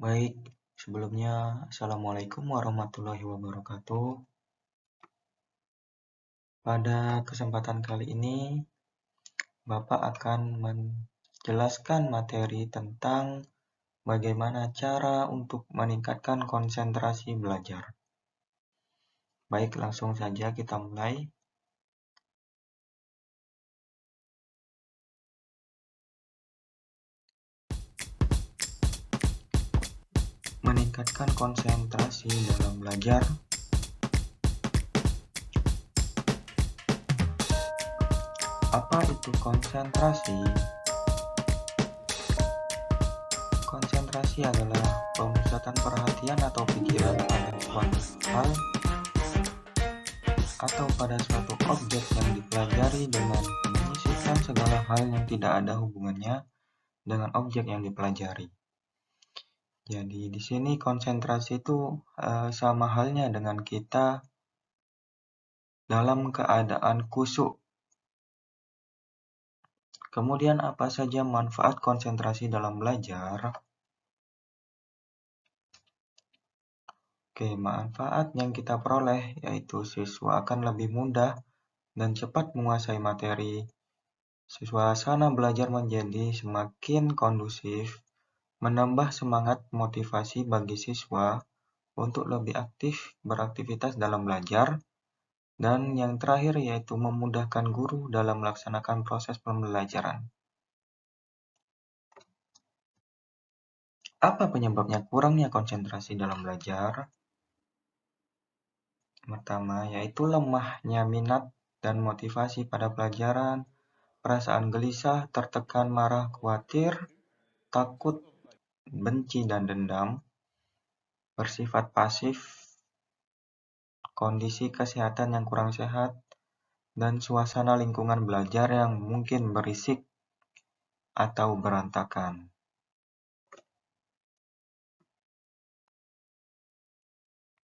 Baik, sebelumnya Assalamualaikum warahmatullahi wabarakatuh. Pada kesempatan kali ini, Bapak akan menjelaskan materi tentang bagaimana cara untuk meningkatkan konsentrasi belajar. Baik, langsung saja kita mulai. Meningkatkan konsentrasi dalam belajar. Apa itu konsentrasi? Konsentrasi adalah pemusatan perhatian atau pikiran pada suatu hal atau pada suatu objek yang dipelajari dengan menyisipkan segala hal yang tidak ada hubungannya dengan objek yang dipelajari. Jadi di sini konsentrasi itu sama halnya dengan kita dalam keadaan khusyuk. Kemudian apa saja manfaat konsentrasi dalam belajar? Oke, manfaat yang kita peroleh yaitu siswa akan lebih mudah dan cepat menguasai materi. Suasana belajar menjadi semakin kondusif, menambah semangat motivasi bagi siswa untuk lebih aktif beraktivitas dalam belajar, dan yang terakhir yaitu memudahkan guru dalam melaksanakan proses pembelajaran. Apa penyebabnya kurangnya konsentrasi dalam belajar? Pertama, yaitu lemahnya minat dan motivasi pada pelajaran, perasaan gelisah, tertekan, marah, khawatir, takut, benci, dan dendam, bersifat pasif, kondisi kesehatan yang kurang sehat, dan suasana lingkungan belajar yang mungkin berisik atau berantakan.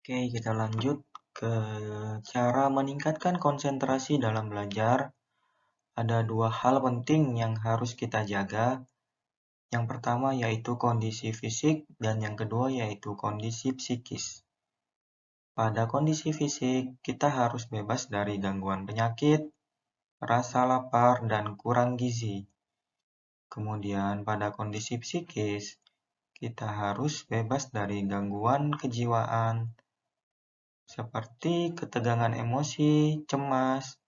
Oke, kita lanjut ke cara meningkatkan konsentrasi dalam belajar. Ada dua hal penting yang harus kita jaga. Yang pertama yaitu kondisi fisik dan yang kedua yaitu kondisi psikis. Pada kondisi fisik, kita harus bebas dari gangguan penyakit, rasa lapar, dan kurang gizi. Kemudian pada kondisi psikis, kita harus bebas dari gangguan kejiwaan, seperti ketegangan emosi, cemas,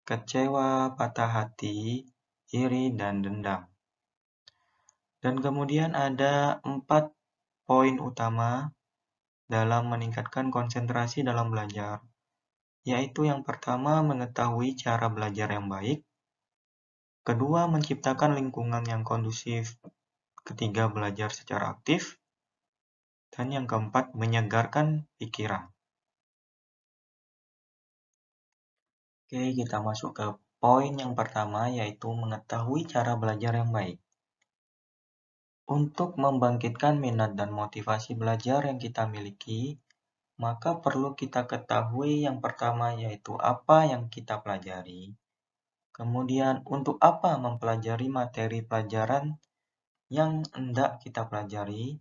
kecewa, patah hati, iri, dan dendam. Dan kemudian ada 4 poin utama dalam meningkatkan konsentrasi dalam belajar, yaitu yang pertama mengetahui cara belajar yang baik, kedua menciptakan lingkungan yang kondusif, ketiga belajar secara aktif, dan yang keempat menyegarkan pikiran. Oke, kita masuk ke poin yang pertama yaitu mengetahui cara belajar yang baik. Untuk membangkitkan minat dan motivasi belajar yang kita miliki, maka perlu kita ketahui yang pertama yaitu apa yang kita pelajari. Kemudian untuk apa mempelajari materi pelajaran yang hendak kita pelajari,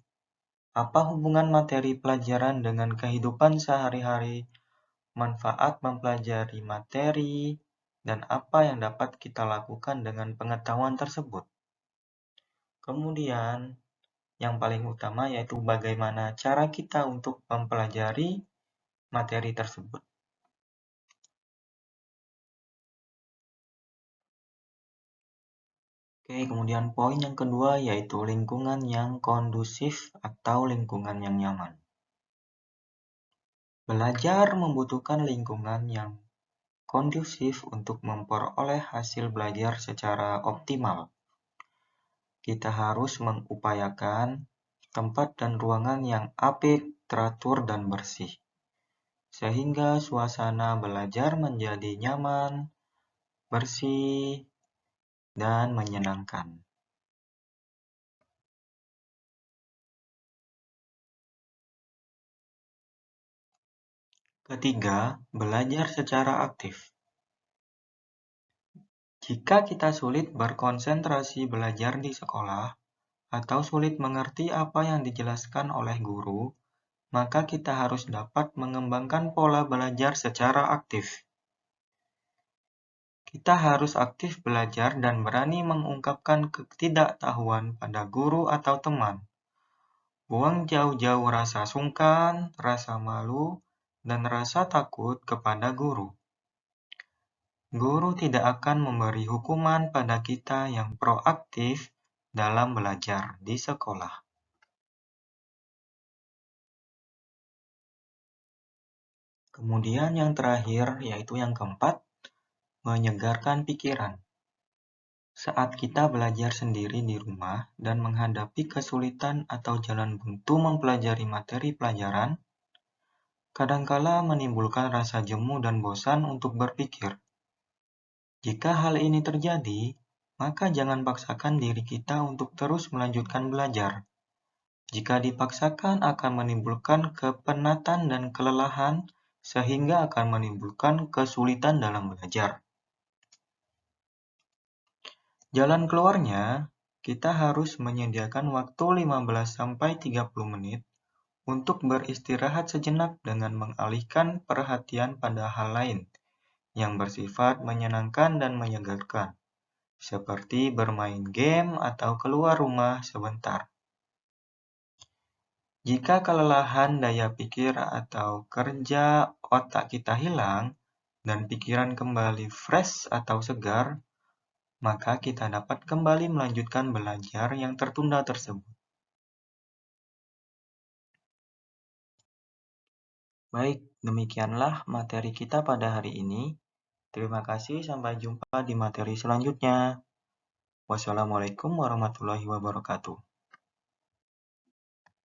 apa hubungan materi pelajaran dengan kehidupan sehari-hari, manfaat mempelajari materi, dan apa yang dapat kita lakukan dengan pengetahuan tersebut. Kemudian, yang paling utama yaitu bagaimana cara kita untuk mempelajari materi tersebut. Oke, kemudian poin yang kedua yaitu lingkungan yang kondusif atau lingkungan yang nyaman. Belajar membutuhkan lingkungan yang kondusif untuk memperoleh hasil belajar secara optimal. Kita harus mengupayakan tempat dan ruangan yang apik, teratur, dan bersih, sehingga suasana belajar menjadi nyaman, bersih, dan menyenangkan. Ketiga, belajar secara aktif. Jika kita sulit berkonsentrasi belajar di sekolah, atau sulit mengerti apa yang dijelaskan oleh guru, maka kita harus dapat mengembangkan pola belajar secara aktif. Kita harus aktif belajar dan berani mengungkapkan ketidaktahuan pada guru atau teman. Buang jauh-jauh rasa sungkan, rasa malu, dan rasa takut kepada guru. Guru tidak akan memberi hukuman pada kita yang proaktif dalam belajar di sekolah. Kemudian yang terakhir, yaitu yang keempat, menyegarkan pikiran. Saat kita belajar sendiri di rumah dan menghadapi kesulitan atau jalan buntu mempelajari materi pelajaran, kadangkala menimbulkan rasa jemu dan bosan untuk berpikir. Jika hal ini terjadi, maka jangan paksakan diri kita untuk terus melanjutkan belajar. Jika dipaksakan akan menimbulkan kepenatan dan kelelahan, sehingga akan menimbulkan kesulitan dalam belajar. Jalan keluarnya, kita harus menyediakan waktu 15-30 menit untuk beristirahat sejenak dengan mengalihkan perhatian pada hal lain yang bersifat menyenangkan dan menyegarkan, seperti bermain game atau keluar rumah sebentar. Jika kelelahan daya pikir atau kerja otak kita hilang dan pikiran kembali fresh atau segar, maka kita dapat kembali melanjutkan belajar yang tertunda tersebut. Baik, demikianlah materi kita pada hari ini. Terima kasih, sampai jumpa di materi selanjutnya. Wassalamualaikum warahmatullahi wabarakatuh.